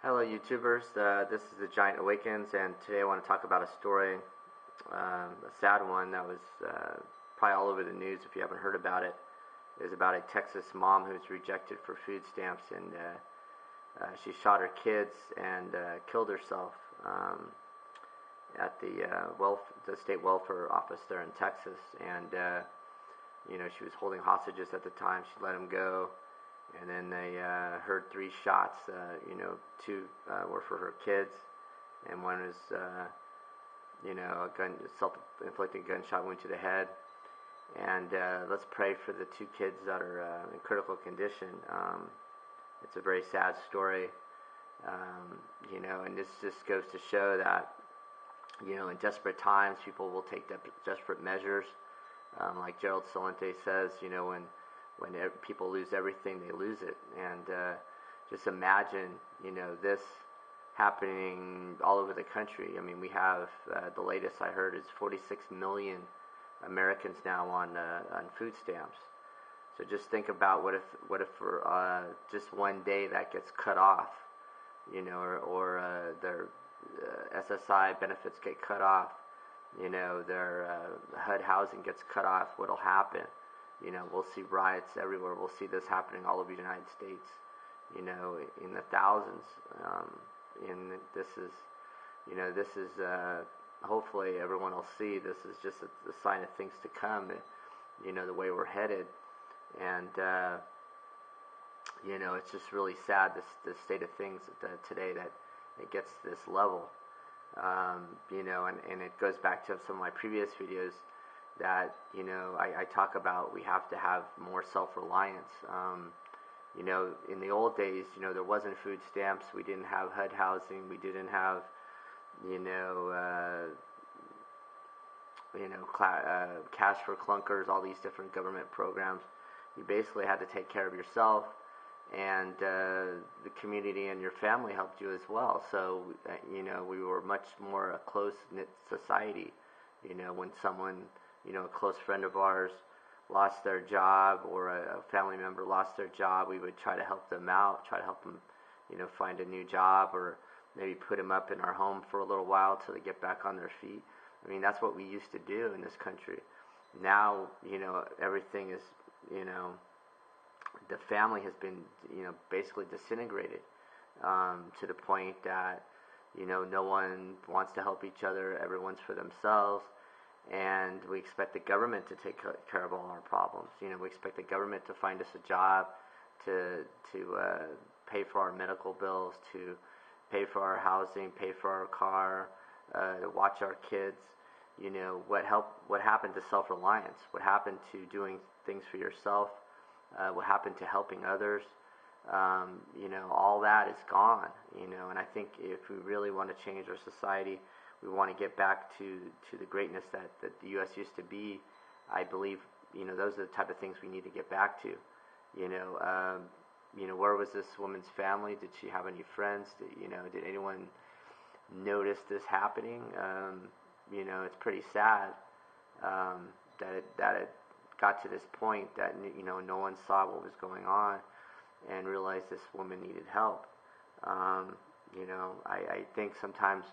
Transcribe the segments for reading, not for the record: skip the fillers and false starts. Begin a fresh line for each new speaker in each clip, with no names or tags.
Hello YouTubers, this is The Giant Awakens, and today I want to talk about a story, a sad one that was probably all over the news if you haven't heard about it. It is about a Texas mom who's rejected for food stamps, and she shot her kids and killed herself at the state welfare office there in Texas. And she was holding hostages at the time. She let them go. And then they heard 3 shots. 2 were for her kids, and one was, a self-inflicted gunshot wound to the head. And let's pray for the 2 kids that are in critical condition. It's a very sad story, and this just goes to show that, in desperate times, people will take desperate measures. Like Gerald Celente says, when people lose everything, they lose it. And just imagine, this happening all over the country. I mean, we have, the latest I heard is 46 million Americans now on food stamps. So just think about what if for just one day that gets cut off, or their SSI benefits get cut off, their HUD housing gets cut off, what'll happen? We'll see riots everywhere. We'll see this happening all over the United States, in the thousands. And this is hopefully everyone will see this is just a sign of things to come, the way we're headed. And, it's just really sad, this state of things today, that it gets to this level. And it goes back to some of my previous videos, that I talk about we have to have more self-reliance. In the old days, there wasn't food stamps, we didn't have HUD housing, we didn't have cash for clunkers, all these different government programs. You basically had to take care of yourself, and the community and your family helped you as well. So we were much more a close-knit society. When someone, a close friend of ours lost their job, or a family member lost their job, we would try to help them out, try to help them, find a new job, or maybe put them up in our home for a little while till they get back on their feet. I mean, that's what we used to do in this country. Now, everything is, the family has been, basically disintegrated, to the point that, no one wants to help each other, everyone's for themselves. And we expect the government to take care of all our problems. We expect the government to find us a job, to pay for our medical bills, to pay for our housing, pay for our car, to watch our kids. What happened to self-reliance? What happened to doing things for yourself? What happened to helping others? All that is gone. And I think if we really want to change our society, we want to get back to the greatness that the U.S. used to be. I believe, those are the type of things we need to get back to. Where was this woman's family? Did she have any friends? Did anyone notice this happening? It's pretty sad that it got to this point that no one saw what was going on and realized this woman needed help. I think sometimes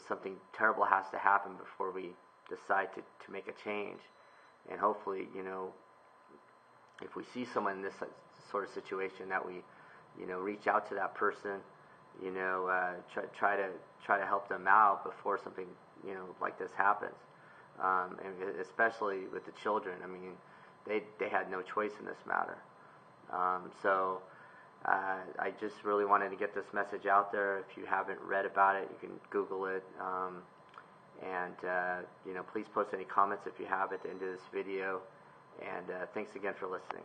something terrible has to happen before we decide to make a change. And hopefully, if we see someone in this sort of situation, that we, reach out to that person, try to help them out before something, like this happens. And especially with the children. I mean, they had no choice in this matter. I just really wanted to get this message out there. If you haven't read about it, you can Google it. Please post any comments if you have at the end of this video. And thanks again for listening.